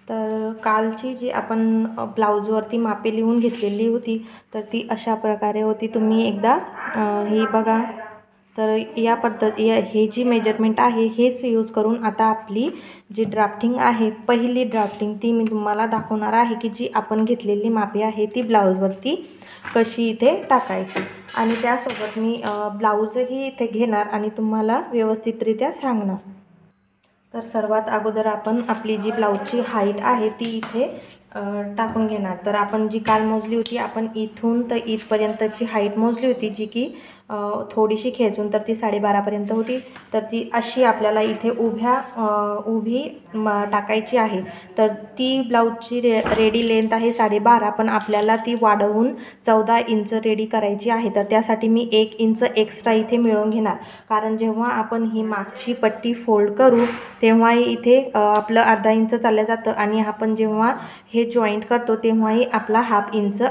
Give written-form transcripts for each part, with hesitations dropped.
तर कालची जी आपण ब्लाऊजवरती मापे लिहून घेतलेली होती तर ती अशा प्रकारे होती। तुम्ही एकदा ही बघा। तर या हे जी मेजरमेंट आहे हेच यूज करून आता आपली जी ड्राफ्टिंग आहे पहिली ड्राफ्टिंग ती मी तुम्हाला दाखवणार आहे की जी आपण घेतलेली मापे आहे ती ब्लाऊजवरती कशी इथे टाकायची। आणि त्यासोबत मी ब्लाऊजही इथे घेणार आणि तुम्हाला व्यवस्थितरित्या सांगणार। तर सर्वात अगोदर आपण आपली जी ब्लाऊजची हाईट आहे ती इथे टाकून घेणार। तर आपण जी काल मोजली होती आपण इथून तर इथपर्यंतची हाईट मोजली होती जी की थोडीशी खेचून तर ती 12.5 पर्यंत होती। तर ती अशी आपल्याला इथे उभी टाकायची आहे। तर ती ब्लाऊजची रेडी लेंथ आहे 12.5 पण आपल्याला ती वाढवून 14 इंच रेडी करायची आहे। तर त्यासाठी मी 1 इंच एक्स्ट्रा इथे मिळवून घेणार, कारण जेव्हा आपण ही मागची पट्टी फोल्ड करू तेव्हा इथे आपलं अर्धा इंच चाललं जातं आणि आपण जेव्हा हे जॉईंट करतो तेव्हाही आपला हाफ इंच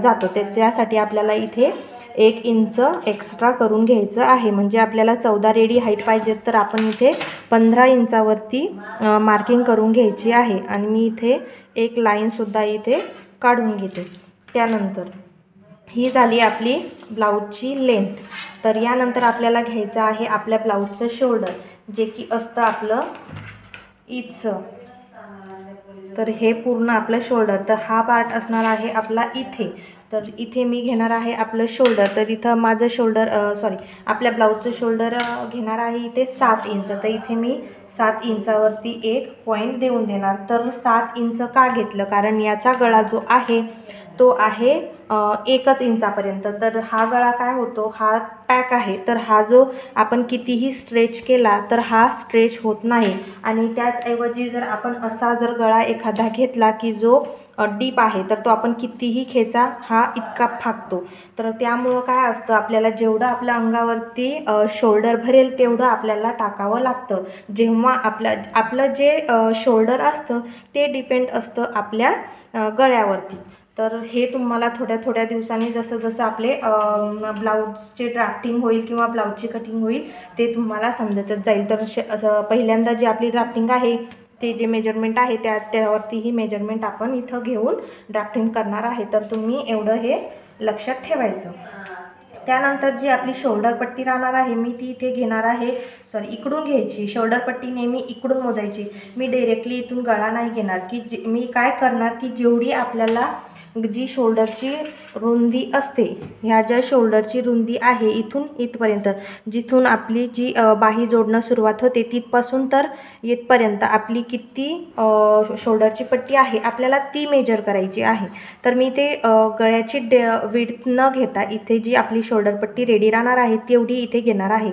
जातो। त्यासाठी आपल्याला इथे 1 इंच एक्स्ट्रा करून घ्यायचं आहे। म्हणजे आपल्याला 14 रेडी हाईट पाहिजे तर आपण इथे 15 इंचावरती मार्किंग करून घ्यायची आहे। आणि मी इथे एक लाईनसुद्धा इथे काढून घेते। त्यानंतर ही झाली आपली ब्लाऊजची लेंथ। तर यानंतर आपल्याला घ्यायचं आहे आपल्या ब्लाऊजचं शोल्डर, जे की असतं आपलं इथचं। तर हे पूर्ण आपलं शोल्डर, तर हा पार्ट असणार आहे आपला इथे। तर इथे मी घेणार आहे आपलं शोल्डर। तर इथं माझं शोल्डर आपल्या ब्लाऊजचं शोल्डर घेणार आहे इथे 7 इंच। तर इथे मी 7 इंचावरती एक पॉईंट देऊन देणार। तर 7 इंच का घेतलं, कारण याचा गळा जो आहे तो आहे 1 इंचापर्यंत। तर हा गळा काय होतो, हा पॅक आहे, तर हा जो आपण कितीही स्ट्रेच केला तर हा स्ट्रेच होत नाही। आणि त्याचऐवजी जर आपण असा जर गळा एखादा घेतला की जो डीप आहे तर तो आपण कितीही खेचा हा इतका फाकतो। तर त्यामुळं काय असतं, आपल्याला जेवढं आपल्या अंगावरती शोल्डर भरेल तेवढं आपल्याला टाकावं लागतं। जेव्हा आपलं जे शोल्डर असतं ते डिपेंड असतं आपल्या गळ्यावरती। तर हे तुम्हाला थोड्या दिवसांनी जसं जसं आपले ब्लाऊजचे ड्राफ्टिंग होईल किंवा ब्लाऊजची कटिंग होईल ते तुम्हाला समजतच जाईल। तर पहिल्यांदा जी आपली ड्राफ्टिंग आहे ते जे मेजरमेंट आहे त्यावरती ही मेजरमेंट आपण इथं घेऊन ड्राफ्टिंग करणार आहे। तर तुम्ही एवढं हे लक्षात ठेवायचं। त्यानंतर जी आपली शोल्डर पट्टी राहणार आहे मी ती इथे घेणार आहे, इकडून घ्यायची। शोल्डर पट्टी नेहमी इकडून मोजायची। मी डायरेक्टली इथून गळा नाही घेणार की मी काय करणार की जेवढी आपल्याला जी शोल्डरची रुंदी असते, ह्या ज्या शोल्डरची रुंदी आहे इथून इथपर्यंत, जिथून आपली जी बाही जोडणं सुरुवात होते तिथपासून तर इथपर्यंत आपली किती शोल्डरची पट्टी आहे आपल्याला ती मेजर करायची आहे। तर मी ते गळ्याची विड्थ न घेता इथे जी आपली शोल्डर पट्टी रेडी राहणार आहे तेवढी इथे घेणार आहे।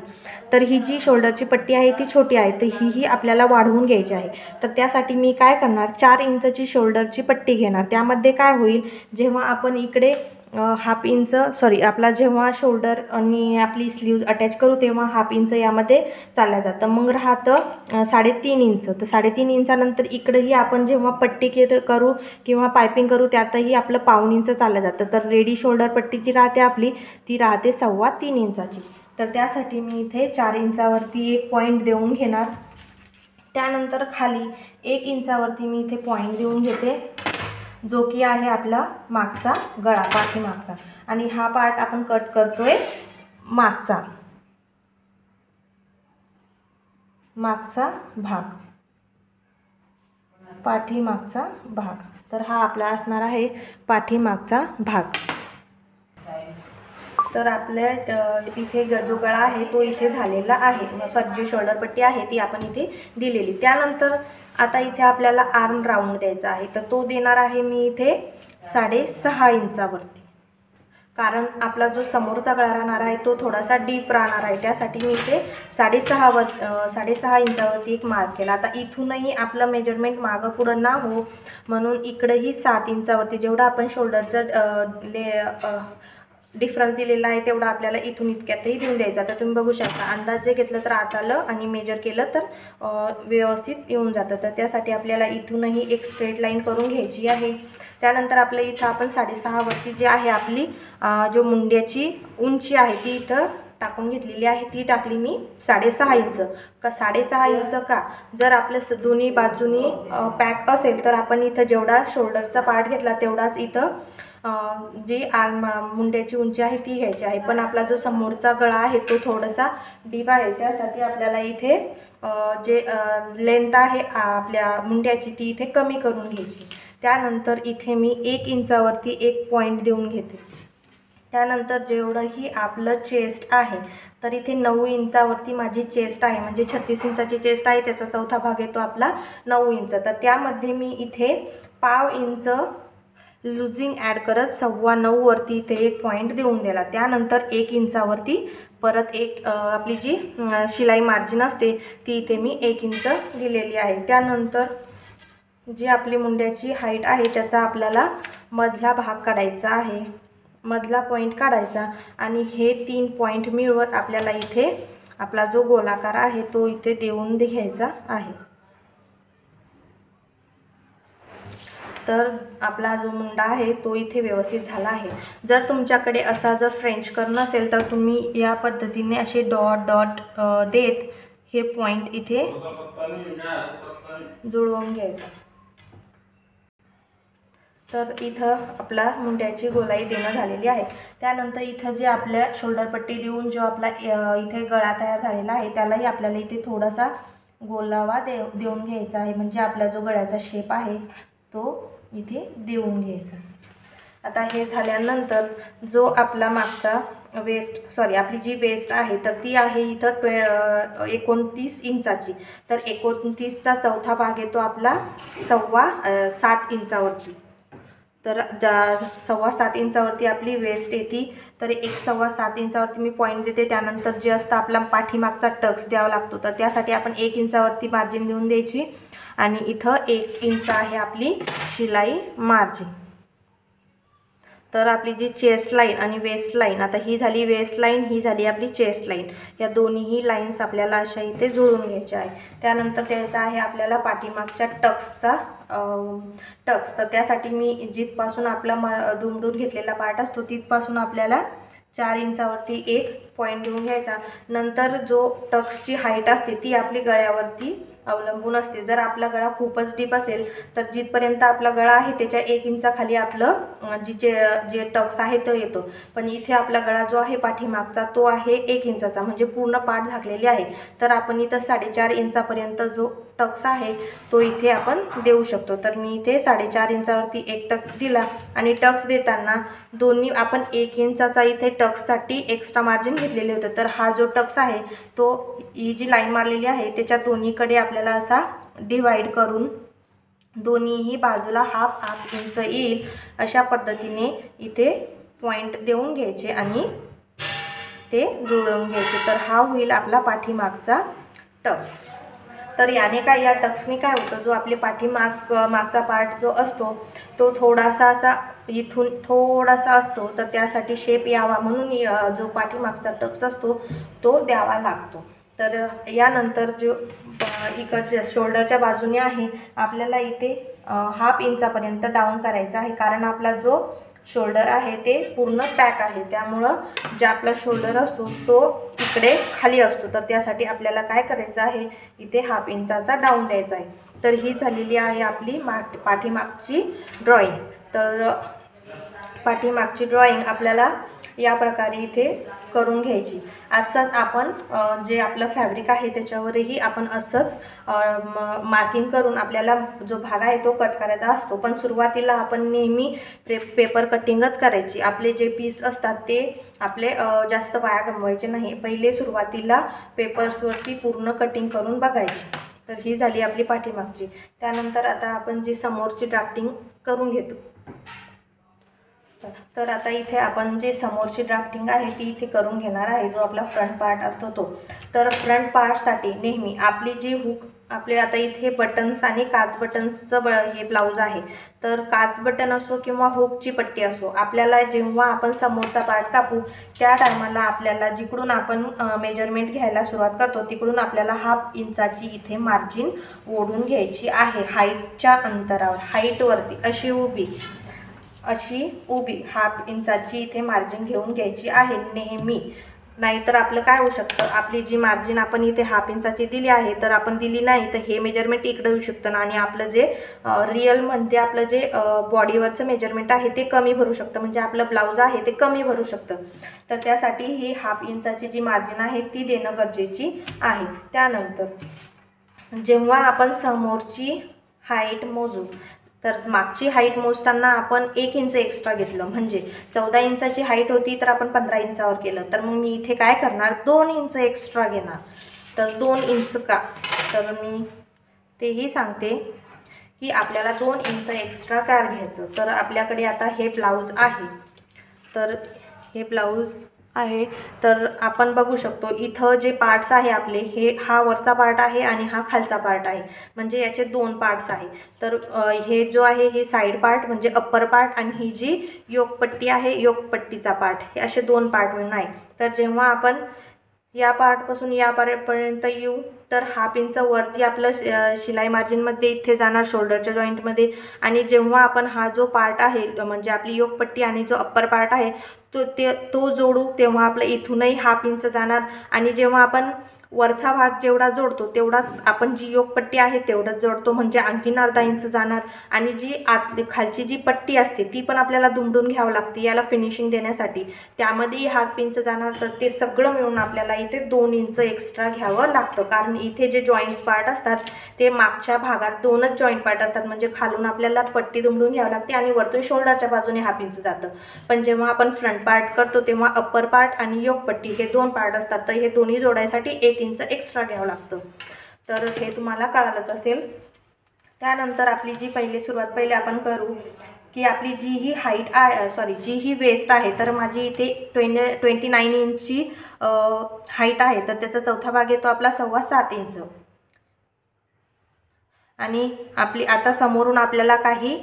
तर ही जी शोल्डरची पट्टी आहे ती छोटी आहे, तर ही आपल्याला वाढवून घ्यायची आहे। तर त्यासाठी मी काय करणार, 4 इंचची शोल्डरची पट्टी घेणार। त्यामध्ये काय होईल, जेव्हा आपण इकडे हाफ इंच आपला जेव्हा शोल्डर आणि आपली स्लीव्ज अटॅच करू तेव्हा हाफ इंच यामध्ये चाललं जातं, मग राहतं 3.5 इंच। तर 3.5 इंचानंतर इकडेही आपण जेव्हा पट्टी करू किंवा पायपिंग करू त्यातही आपलं पाऊण इंच चाललं जातं। तर रेडी शोल्डर पट्टी जी राहते आपली ती राहते 3.25 इंचाची। तर त्यासाठी मी इथे 4 इंचावरती एक पॉईंट देऊन घेणार। त्यानंतर खाली 1 इंचावरती मी इथे पॉईंट देऊन घेते, जो की आहे आपला मागचा गळा, पाठीमागचा। आणि हा पार्ट आपण कट करतोय मागचा भाग, पाठीमागचा भाग। तर हा आपला असणार आहे पाठीमागचा भाग। तर आपल्या इथे जो गळा आहे तो इथे झालेला आहे, जी शोल्डर पट्टी आहे ती आपण इथे दिलेली। त्यानंतर आता इथे आपल्याला आर्म राऊंड द्यायचा आहे, तर तो देणार आहे मी इथे 6.5 इंचावरती, कारण आपला जो समोरचा गळा राहणार आहे तो थोडासा डीप राहणार आहे। त्यासाठी मी इथे 6.5 इंचावरती एक मार्क केला। आता इथूनही आपलं मेजरमेंट मागं पुढं ना हो म्हणून इकडेही 7 इंचावरती जेवढा आपण शोल्डरचं डिफरन्स दिलेला आहे तेवढा आपल्याला इथून इतक्यातही देऊन द्यायचा। तर तुम्ही बघू शकता, अंदाज जे घेतलं तर आत आलं आणि मेजर केलं तर व्यवस्थित येऊन जातं। तर त्यासाठी आपल्याला इथूनही एक स्ट्रेट लाईन करून घ्यायची आहे। त्यानंतर आपल्या इथं आपण 6.5 वरती जी आहे आपली जो मुंड्याची उंची आहे ती इथं टाकून घेतलेली आहे ती टाकली मी 6.5 इंच. का 6.5 इंच का, जर आपल्या दोन्ही बाजूनी पॅक असेल तर आपण इथं जेवढा शोल्डरचा पार्ट घेतला तेवढाच इथं जी मुंड्याची उंची आहे ती घ्यायची आहे. पण आपला जो समोरचा गळा आहे तो थोडासा डीप आहे, त्यासाठी आपल्याला इथे जे लेंथ आहे आपल्या मुंड्याची ती इथे कमी करून घ्यायची. त्यानंतर इथे मी 1 इंचावरती एक पॉईंट देऊन घेते. त्यानंतर जेवढंही आपलं चेस्ट आहे तर इथे 9 इंचावरती माझी चेस्ट आहे, म्हणजे 36 इंचाची चेस्ट आहे, त्याचा चौथा भाग येतो आपला 9 इंच. तर त्यामध्ये मी इथे 1/2 इंच लुझिंग ॲड करत 9.25 वरती इथे एक पॉईंट देऊन दिला. त्यानंतर 1 इंचावरती परत एक आपली जी शिलाई मार्जिन असते ती इथे मी 1 इंच दिलेली आहे. त्यानंतर जी आपली मुंड्याची हाईट आहे त्याचा आपल्याला मधला भाग काढायचा आहे, मधला पॉईंट काढायचा आणि हे 3 पॉईंट मिळवत आपल्याला इथे आपला जो गोलाकार आहे तो इथे देऊन घ्यायचा आहे. तर आपला जो मुंडा आहे तो इथे व्यवस्थित झाला आहे. जर तुमच्याकडे असा जर फ्रेंच कर्व नसेल तर तुम्ही या पद्धतीने असे डॉट डॉट देत हे पॉईंट इथे जुळवून घ्यायचं. तर इथं आपला मुंड्याची गोलाई देणं झालेली आहे. त्यानंतर इथं जे आपल्या शोल्डर पट्टी देऊन जो आपला इथे गळा तयार झालेला आहे त्यालाही आपल्याला इथे थोडासा गोलावा देऊन घ्यायचा आहे, म्हणजे आपला जो गळ्याचा शेप आहे तो इथे देऊन घ्यायचा. आता हे झाल्यानंतर जो आपला मागचा आपली जी वेस्ट आहे तर ती आहे इथं 29 इंचाची. तर 29चा चौथा भाग येतो आपला 7.25 इंचावरती. तर 7.25 इंचावरती आपली वेस्ट येते. तर 7.25 इंचावरती मी पॉईंट देते. त्यानंतर जे असतं आपला पाठीमागचा टक्स द्यावा लागतो, तर त्यासाठी आपण 1 इंचावरती मार्जिन देऊन द्यायची आणि इथं 1 इंच आहे आपली शिलाई मार्जिन. तर आपली जी चेस्ट लाईन आणि वेस्ट लाईन, आता ही झाली वेस्ट लाईन, ही झाली आपली चेस्ट लाईन, या दोन्हीही लाईन्स आपल्याला अशा इथे जुळून घ्यायच्या आहे. त्यानंतर द्यायचा आहे आपल्याला पाठीमागच्या टक्सचा टक्स. तर त्यासाठी मी जिथपासून आपला दुमडून घेतलेला पार्ट असतो तिथपासून आपल्याला 4 इंचावरती एक पॉईंट देऊन घ्यायचा. नंतर जो टक्सची हाईट असते ती आपली गळ्यावरती अवलंबून असते. जर आपला गळा खूपच डीप असेल तर जिथपर्यंत आपला गळा आहे त्याच्या 1 इंचाखाली आपलं जे टक्स आहे तो येतो. पण इथे आपला गळा जो आहे पाठीमागचा तो आहे 1 इंचाचा, म्हणजे पूर्ण पाठ झाकलेली आहे. तर आपण इथं 4.5 इंचापर्यंत जो टक्स आहे तो इथे आपण देऊ शकतो. तर मी इथे 4.5 इंचावरती एक टक्स दिला आणि टक्स देताना दोन्ही आपण 1 इंचाचा इथे टक्ससाठी एक्स्ट्रा मार्जिन घेतलेले होते. तर हा जो टक्स आहे तो ही जी लाईन मारलेली आहे त्याच्या दोन्हीकडे आपल्याला असा डिवाइड करून दोन्हीही बाजूला हाफ इंच येईल अशा पद्धतीने इथे पॉईंट देऊन घ्यायचे आणि ते जुळवून घ्यायचे. तर हा होईल आपला पाठीमागचा टक्स. तर याने काय, या टक्सने काय होतं, जो आपले मागचा पार्ट जो असतो तो थोडासा असा इथून थोडासा असतो, तर त्यासाठी शेप यावा म्हणून जो पाठीमागचा टक्स असतो तो द्यावा लागतो. तर यानंतर जो इकडच्या शोल्डरच्या बाजूने आहे आपल्याला इथे हाफ इंचापर्यंत डाऊन करायचा आहे, कारण आपला जो शोल्डर आहे ते पूर्ण पॅक आहे, त्यामुळं जे आपला शोल्डर असतो तो इकडे खाली असतो. तर त्यासाठी आपल्याला काय करायचं आहे, इथे हाफ इंचाचा डाऊन द्यायचा आहे. तर ही झालेली आहे आपली पाठीमागची ड्रॉईंग. तर पाठीमागची ड्रॉईंग आपल्याला या प्रकारे इथे करून घ्यायची. असंच आपण जे आपलं फॅब्रिक आहे त्याच्यावरही आपण असंच मार्किंग करून आपल्याला जो भाग आहे तो कट करायचा असतो. पण सुरुवातीला आपण नेहमी पेपर कटिंगच करायची. आपले जे पीस असतात ते आपले जास्त वाया गमवायचे नाही. पहिले सुरुवातीला पेपर्सवरती पूर्ण कटिंग करून बघायची. तर ही झाली आपली पाठीमागची. त्यानंतर आता आपण जी समोरची ड्राफ्टिंग करून घेतो. तर आता इथे आपण जे समोरची ड्राफ्टिंग आहे ती इथे करून घेणार आहे, जो आपला फ्रंट पार्ट असतो तो. तर फ्रंट पार्टसाठी नेहमी आपली जी हुक, आपले आता इथे बटन्स आणि काच बटन्सचं हे ब्लाऊज आहे. तर काच बटन असो किंवा हुकची पट्टी असो, आपल्याला जेव्हा आपण समोरचा पार्ट कापू त्या टायमाला आपल्याला जिकडून आपण मेजरमेंट घ्यायला सुरुवात करतो तिकडून आपल्याला हाफ इंचाची इथे मार्जिन ओढून घ्यायची आहे. हाईटच्या अंतरावर, हाईटवरती अशी उभी हाफ इंचाची इथे मार्जिन घेऊन घ्यायची आहे नेहमी. नाहीतर आपलं काय होऊ शकतं, आपली जी मार्जिन आपण इथे हाफ इंचाची दिली आहे तर आपण दिली नाही तर हे मेजरमेंट इकडे येऊ शकतं आणि आपलं जे रिअल म्हणजे आपलं जे बॉडीवरचं मेजरमेंट आहे ते कमी भरू शकतं, म्हणजे आपलं ब्लाऊज आहे ते कमी भरू शकतं. तर त्यासाठी ही हाफ इंचाची जी मार्जिन आहे ती देणं गरजेची आहे. त्यानंतर जेव्हा आपण समोरची हाईट मोजू तर मागची हाईट मोजताना आपण 1 इंच एक्स्ट्रा घेतलं, म्हणजे 14 इंचाची हाईट होती तर आपण 15 इंचावर केलं. तर मग मी इथे काय करणार, 2 इंच एक्स्ट्रा घेणार. तर 2 इंच का, तर मी तेही सांगते की आपल्याला 2 इंच एक्स्ट्रा का घ्यायचं. तर आपल्याकडे आता हे ब्लाऊज आहे, तर हे ब्लाऊज आहे तर आपण बघू शकतो इथं जे पार्ट्स आहे आपले, हे हा वरचा पार्ट आहे आणि हा खालचा पार्ट आहे, म्हणजे याचे 2 पार्ट्स आहे. तर हे जो आहे हे साईड पार्ट म्हणजे अप्पर पार्ट आणि ही जी योकपट्टी आहे योकपट्टीचा पार्ट, हे असे 2 पार्ट मिळून आहे. तर जेव्हा आपण या पार्टपासून या पार्टपर्यंत येऊ तर हाफ इंच वरती आपलं शिलाई मार्जिनमध्ये इथे जाणार शोल्डरच्या जॉईंटमध्ये, आणि जेव्हा आपण हा जो पार्ट आहे म्हणजे आपली योकपट्टी आणि जो अप्पर पार्ट आहे तो जोडू तेव्हा आपलं इथूनही हाफ इंच जाणार, आणि जेव्हा आपण वरचा भाग जेवढा जोडतो तेवढाच आपण जी योकपट्टी आहे तेवढंच जोडतो, म्हणजे आणखीन अर्धा इंच जाणार. आणि जी आतली खालची जी पट्टी असते ती पण आपल्याला दुमडून घ्यावं लागते याला फिनिशिंग देण्यासाठी, त्यामध्येही हाफ इंच जाणार. तर ते सगळं मिळून आपल्याला इथे 2 इंच एक्स्ट्रा घ्यावं लागतं, कारण इथे जे जॉईंट्स पार्ट असतात ते मागच्या भागात 2च जॉईंट पार्ट असतात, म्हणजे खालून आपल्याला पट्टी दुमडून घ्यावी लागते आणि वरतून शोल्डरच्या बाजूने हाफ इंच जातं. पण जेव्हा आपण फ्रंट पार्ट करतो तेव्हा अप्पर पार्ट आणि योकपट्टी हे 2 पार्ट असतात, तर हे दोन्ही जोडायसाठी 1 इंच एक्स्ट्रा घ्यावं लागतं. तर हे तुम्हाला कळालंच असेल. त्यानंतर आपली जी सुरुवात आपण करू की आपली जी ही हाईट आहे जी ही वेस्ट आहे, तर माझी इथे 29 इंचची हाईट आहे, तर त्याचा चौथा भाग येतो आपला 7.25 इंच. आणि आपली आता समोरून आपल्याला काही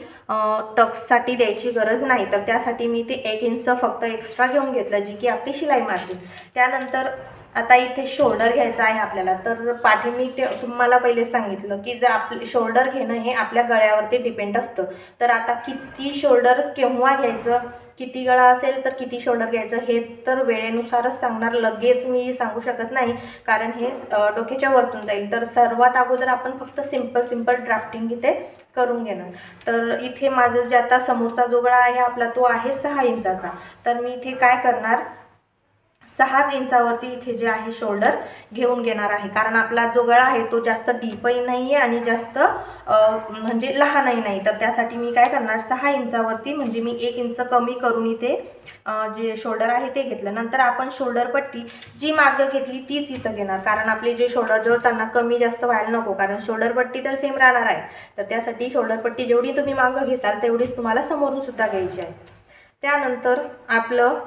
टक्ससाठी द्यायची गरज नाही, तर त्यासाठी मी ते 1 इंच फक्त एक्स्ट्रा घेऊन घेतलं, जी की आपली शिलाई मार्जिन. त्यानंतर आता इथे शोल्डर घ्यायचा आहे आपल्याला. तर पाठी मी तुम्हाला पहिले सांगितलं की जर आपले शोल्डर घेणं हे आपल्या गळ्यावरती डिपेंड असतं. तर आता किती शोल्डर केव्हा घ्यायचं, किती गळा असेल तर किती शोल्डर घ्यायचं हे तर वेळेनुसारच सांगणार, लगेच मी सांगू शकत नाही, कारण हे डोक्याच्या वरतून जाईल. तर सर्वात अगोदर आपण फक्त सिंपल ड्राफ्टिंग इथे करून घेणार. तर इथे माझं जे आता समोरचा जो गळा आहे आपला तो आहे 6 इंचाचा. तर मी इथे काय करणार, 6 इंचावरती इथे जे आहे शोल्डर घेऊन घेणार आहे, कारण आपला जो गळा आहे तो जास्त डीपही नाही आहे आणि जास्त म्हणजे लहानही नाही. तर त्यासाठी मी काय करणार, 6 इंचावरती म्हणजे मी 1 इंच कमी करून इथे जे शोल्डर आहे ते घेतलं. नंतर आपण शोल्डर पट्टी जी मागं घेतली तीच इथं घेणार, कारण आपले जे शोल्डर जोडताना कमी जास्त व्हायला नको, कारण शोल्डर पट्टी तर सेम राहणार आहे. तर त्यासाठी शोल्डर पट्टी जेवढी तुम्ही मागं घेसाल तेवढीच तुम्हाला समोरून सुद्धा घ्यायची आहे. त्यानंतर आपलं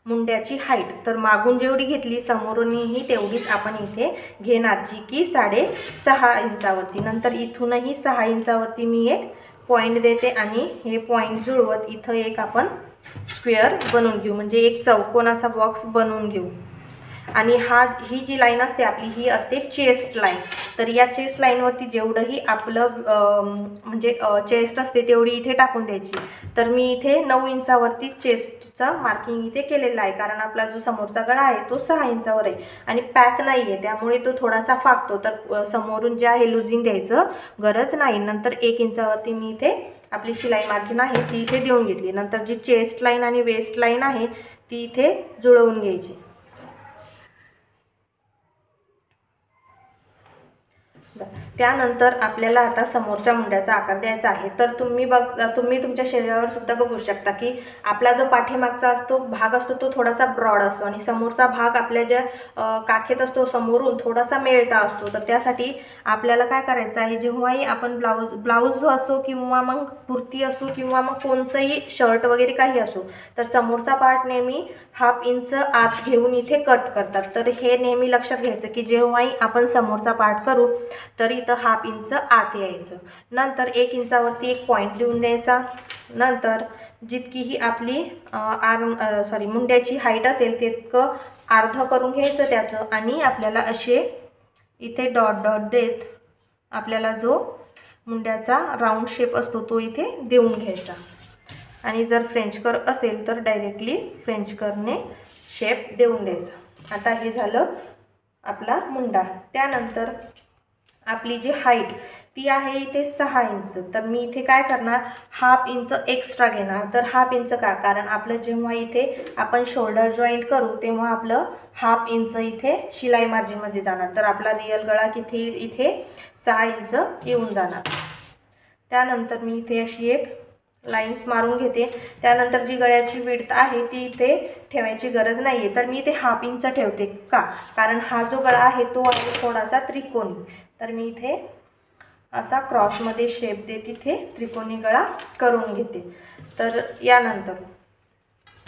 मुंड्याची हाईट, तर मागून जेवढी घेतली समोरूनही तेवढीच आपण इथे घेणार, जी की 6.5 इंचावरती. नंतर इथूनही 6 इंचावरती मी एक पॉईंट देते आणि हे पॉईंट जुळवत इथं एक आपण स्क्वेअर बनवून घेऊ, म्हणजे एक चौकोन असा बॉक्स बनवून घेऊ. आणि ही जी लाईन असते आपली ही असते चेस्ट लाईन. तर या चेस्ट लाईनवरती जेवढंही आपलं म्हणजे चेस्ट असते तेवढी इथे टाकून द्यायची. तर मी इथे 9 इंचावरती चेस्टचं मार्किंग इथे केलेलं आहे, कारण आपला जो समोरचा गळा आहे तो 6 इंचावर आहे आणि पॅक नाही आहे, त्यामुळे तो थोडासा फाकतो. तर समोरून जे आहे लुझिंग द्यायचं गरज नाही. नंतर 1 इंचावरती मी इथे आपली शिलाई मार्जिन आहे ती इथे देऊन घेतली. नंतर जी चेस्ट लाईन आणि वेस्ट लाईन आहे ती इथे जुळवून घ्यायची. त्यानंतर आपल्याला आता समोरच्या मुंड्याचा आकार द्यायचा आहे. तर तुम्ही तुमच्या शरीरावर सुद्धा बघू शकता की आपला जो पाठीमागचा भाग असतो तो थोडासा ब्रॉड असतो आणि समोरचा भाग आपल्या ज्या काखेत असतो समोरून थोडासा मेळता असतो. तर त्यासाठी आपल्याला काय करायचं आहे, जेव्हाही आपण ब्लाऊज असो किंवा मग कुर्ती असो किंवा मग कोणचंही शर्ट वगैरे काही असो, तर समोरचा पार्ट नेहमी हाफ इंच आत घेऊन इथे कट करतात. तर हे नेहमी लक्षात घ्यायचं की जेव्हाही आपण समोरचा पार्ट करू तर इथं हाफ इंच आत यायचं. नंतर 1 इंचावरती एक पॉईंट देऊन द्यायचा. नंतर जितकी ही आपली मुंड्याची हाईट असेल तितकं अर्ध करून घ्यायचं त्याचं, आणि आपल्याला असे इथे डॉट डॉट देत आपल्याला जो मुंड्याचा राऊंड शेप असतो तो इथे देऊन घ्यायचा. आणि जर फ्रेंच कर्व असेल तर डायरेक्टली फ्रेंच कर्वने शेप देऊन द्यायचा। आता हे झालं आपला मुंडा। त्यानंतर आपली जी हाईट ती आहे इथे 6 इंच, तर मी इथे काय करणार, हाफ इंच एक्स्ट्रा घेणार। तर हाफ इंच का, कारण आपलं जेव्हा इथे आपण शोल्डर जॉईंट करू तेव्हा आपलं हाफ इंच इथे शिलाई मार्जिनमध्ये जाणार, तर आपला रिअल गळा किती इथे 6 इंच येऊन जाणार। त्यानंतर मी इथे अशी एक लाईन्स मारून घेते। त्यानंतर जी गळ्याची विड्थ आहे ती इथे ठेवायची गरज नाही आहे, तर मी इथे हाफ इंच ठेवते का, कारण हा जो गळा आहे तो आहे थोडासा त्रिकोणी, तर मी इथे असा क्रॉसमध्ये शेप देत इथे त्रिकोणी गळा करून घेते। तर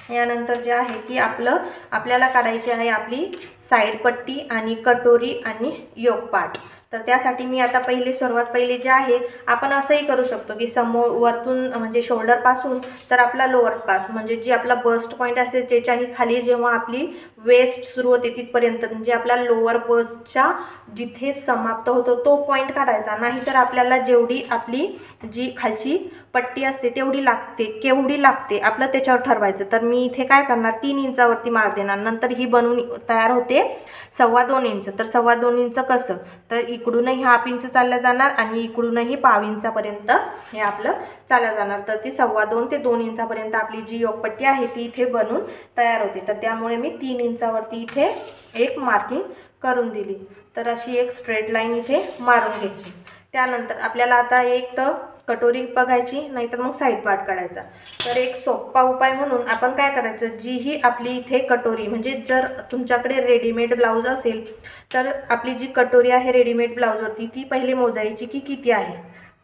यानंतर जे आहे की आपल्याला काढायची आहे आपली साईड पट्टी आणि कटोरी आणि योक पार्ट। तर त्यासाठी मी आता सर्वात पहिले जे आहे आपण असंही करू शकतो की समोर वरतून म्हणजे शोल्डर पासून तर आपला लोअर पास म्हणजे जी आपला बस्ट पॉईंट असेल त्याच्याही खाली जेव्हा आपली वेस्ट सुरू होते तिथपर्यंत, म्हणजे आपला लोअर बस्टच्या जिथे समाप्त होतो तो पॉईंट काढायचा, नाहीतर आपल्याला जेवढी आपली जी खालची पट्टी असते तेवढी लागते, केवढी लागते आपलं त्याच्यावर ठरवायचं। तर मी इथे काय करणार, 3 इंचावरती मार्क देणार। नंतर ही बनवून तयार होते 2.25 इंच, तर 2.25 इंच कसं, तर इकडूनही हाफ इंच चालला जाणार आणि इकडूनही पाव इंचापर्यंत हे आपलं चालला जाणार, तर ती 2.25 ते 2 इंचापर्यंत आपली जी योकपट्टी आहे ती इथे बनून तयार होते। तर त्यामुळे मी 3 इंचावरती इथे एक मार्किंग करून दिली। तर अशी एक स्ट्रेट लाईन इथे मारून घ्यायची। त्यानंतर आपल्याला आता एक तर कटोरी बघायची, नाहीतर मग साईड पार्ट काढायचा। तर एक सोपा उपाय म्हणून आपण काय करायचं, जी ही आपली इथे कटोरी म्हणजे जर तुमच्याकडे रेडीमेड ब्लाऊज असेल तर आपली जी कटोरी आहे रेडीमेड ब्लाऊजवरती ती पहिले मोजायची की किती आहे।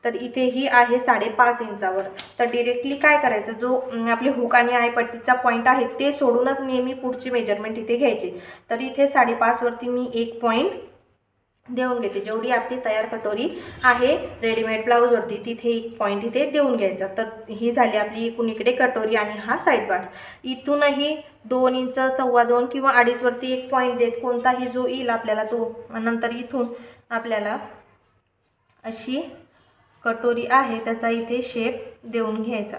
तर इथे ही आहे 5.5 इंचावर। तर डिरेक्टली काय करायचं, जो आपली हुक आणि आय पट्टीचा पॉईंट आहे ते सोडूनच नेहमी पुढची मेजरमेंट इथे घ्यायची। तर इथे 5.5 वरती मी एक पॉईंट देऊन घेते। जेवढी आपली तयार कटोरी आहे रेडीमेड ब्लाऊजवरती तिथे एक पॉईंट इथे देऊन घ्यायचा। तर ही झाली आपली कुणीकडे कटोरी आणि हा साईड पार्ट। इथूनही 2 इंच 2.25 किंवा 2.5 वरती एक पॉईंट देत कोणताही जो येईल आपल्याला तो, नंतर इथून आपल्याला अशी कटोरी आहे त्याचा इथे शेप देऊन घ्यायचा।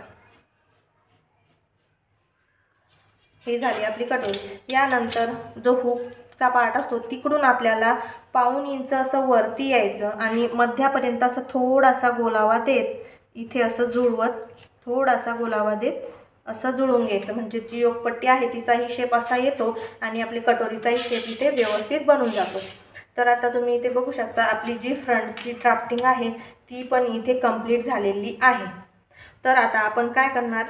ही झाली आपली कटोरी। यानंतर जो हुकचा पार्ट असतो तिकडून आपल्याला 1.25 इंच असं वरती यायचं आणि मध्यापर्यंत असं थोडासा गोलावा देत इथे असं जुळवत थोडासा गोलावा देत असं जुळवून घ्यायचं, म्हणजे जी योकपट्टी आहे तिचाही शेप असा येतो आणि आपली कटोरीचाही शेप इथे व्यवस्थित बनून जातो। तर आता तुम्ही इथे बघू शकता आपली जी फ्रंटची ड्राफ्टिंग आहे ती पण इथे कंप्लीट झालेली आहे। तर आता आपण काय करणार,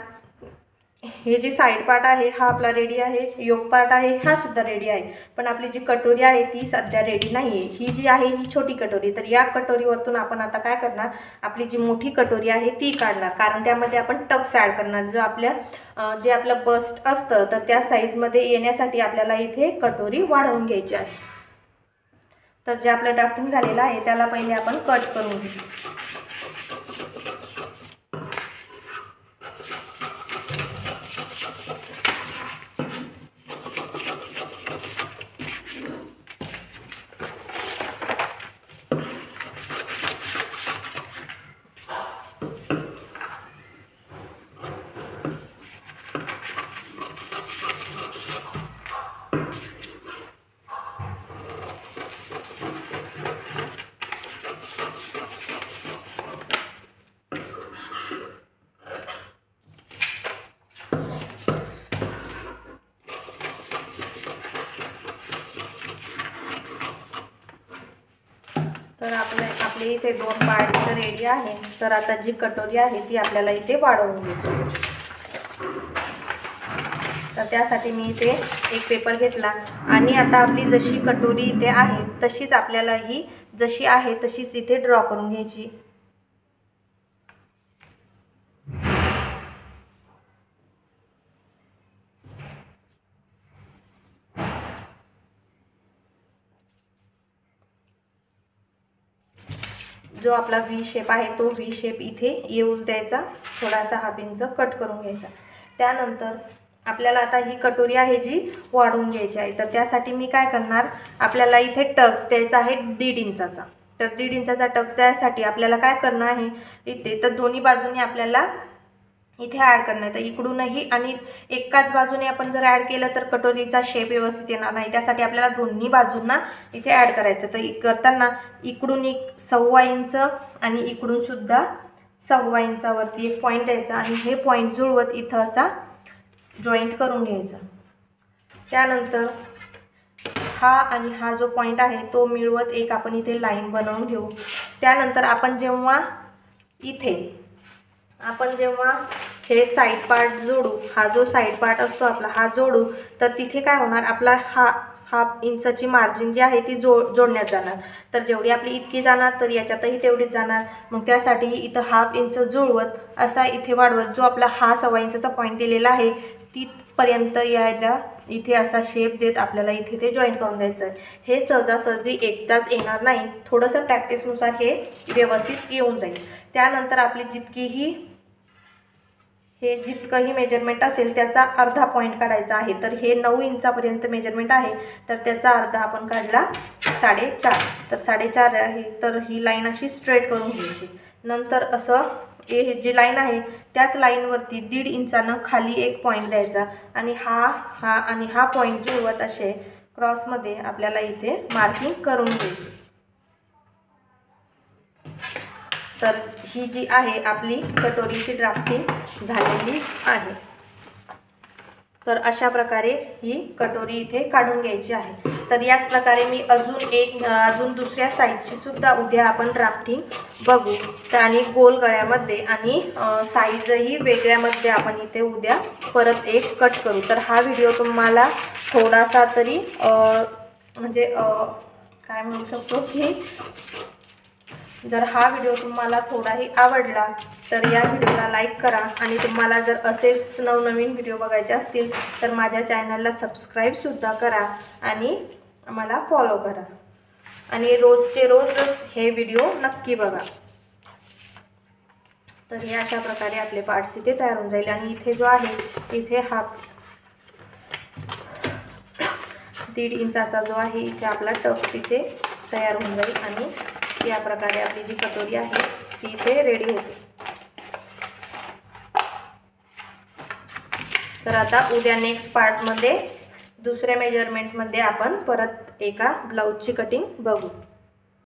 हे जी साईड पार्ट आहे हा आपला रेडी आहे, योक पार्ट आहे हा सुद्धा रेडी आहे, पण आपली जी कटोरी आहे ती सध्या रेडी नाही आहे। ही जी आहे ही छोटी कटोरी, तर या कटोरीवरतून आपण आता काय करणार, आपली जी मोठी कटोरी आहे ती काढणार, कारण त्यामध्ये आपण टक्स ॲड करणार। जो जे आपलं बस्ट असतं तर त्या साईजमध्ये येण्यासाठी आपल्याला इथे कटोरी वाढवून घ्यायची आहे। तर जे आपलं ड्राफ्टिंग झालेलं आहे त्याला पहिले आपण कट करून घेऊ। तर आपले इथे 2 पार्ट रेडी आहे। तर आता जी कटोरी आहे ती आपल्याला इथे वाढवून घ्यायची। तर त्यासाठी मी इथे एक पेपर घेतला आणि आता आपली जशी कटोरी इथे आहे तशीच आपल्याला ही जशी आहे तशीच इथे ड्रॉ करून घ्यायची। जो आपला व्ही शेप आहे तो व्ही शेप इथे येऊ द्यायचा, थोडासा हाफ इंच कट करून घ्यायचा। त्यानंतर आपल्याला आता ही कटोरी आहे जी वाढवून घ्यायची आहे। तर त्यासाठी मी काय करणार, आपल्याला इथे टक्स द्यायचा आहे 1.5 इंचाचा। तर 1.5 इंचाचा टक्स द्यायसाठी आपल्याला काय करणार आहे, इथे तर दोन्ही बाजूंनी आपल्याला इथे ॲड करणं आहे. तर इकडूनही आणि एकाच बाजूने आपण जर ॲड केलं तर कटोरीचा शेप व्यवस्थित येणार नाही, त्यासाठी आपल्याला दोन्ही बाजूंना इथे ॲड करायचं. तर करताना इकडून 1.25 इंच आणि इकडून सुद्धा 1.25 इंचावरती एक पॉईंट द्यायचा आणि हे पॉईंट जुळवत इथं असा जॉईंट करून घ्यायचा. त्यानंतर हा आणि हा जो पॉईंट आहे तो मिळवत एक आपण इथे लाईन बनवून घेऊ. त्यानंतर आपण जेव्हा हे साईड पार्ट जोडू, हा जो साईड पार्ट असतो आपला हा जोडू, तर तिथे काय होणार, आपला हा 1/2 इंचाची मार्जिन जी आहे ती जोडण्यात जाणार. तर जेवढी आपली इतकी जाणार तर याच्यातही तेवढीच जाणार. मग त्यासाठी इथं 1/2 इंच जुळवत असा इथे वाढवत जो आपला हा 1.25 इंचाचा पॉईंट दिलेला आहे तिथपर्यंत यायला इथे असा शेप देत आपल्याला इथे ते जॉईन करून द्यायचं आहे. हे सहजासहजी एकदाच येणार नाही, थोडंसं प्रॅक्टिसनुसार हे व्यवस्थित येऊन जाईल. त्यानंतर आपली जितकंही मेजरमेंट असेल त्याचा अर्धा पॉईंट काढायचा आहे. तर हे 9 इंचापर्यंत मेजरमेंट आहे, तर त्याचा अर्धा आपण काढला 4.5. तर 4.5 आहे, तर ही लाईन अशी स्ट्रेट करून घ्यायची. नंतर असं हे जी लाईन आहे त्याच लाईनवरती 1.5 इंचानं खाली एक पॉईंट द्यायचा आणि हा पॉईंट जुळवत असे क्रॉसमध्ये आपल्याला इथे मार्किंग करून घ्यायची. तर ही जी आहे आपली कटोरीची ड्राफ्टिंग झालेली आहे. तर अशा प्रकारे ही कटोरी इथे काढून घ्यायची आहे. तर याच प्रकारे मी अजून दुसऱ्या साईजची सुद्धा उद्या आपण ड्राफ्टिंग बघू. तर आणि गोल गळ्यामध्ये आणि साईजही वेगळ्यामध्ये आपण इथे उद्या परत एक कट करू. तर हा व्हिडिओ तुम्हाला थोडासा तरी म्हणजे काय म्हणू शकतो की जर हा व्हिडिओ तुम्हाला थोडाही आवडला तर या व्हिडिओला लाईक करा आणि तुम्हाला जर असेच नवनवीन व्हिडिओ बघायचे असतील तर माझ्या चॅनलला सबस्क्राईबसुद्धा करा आणि मला फॉलो करा आणि रोजचे रोजच हे व्हिडिओ नक्की बघा. तर हे अशा प्रकारे आपले पार्ट्स इथे तयार होऊन जाईल आणि इथे जो आहे इथे हा 1.5 इंचाचा जो आहे इथे आपला टक्स इथे तयार होऊन जाईल आणि या प्रकारे आपली जी कटोरी आहे ती इथे रेडी होते. तर आता उद्या नेक्स्ट पार्टमध्ये दुसऱ्या मेजरमेंटमध्ये आपण परत एका ब्लाऊजची कटिंग बघू.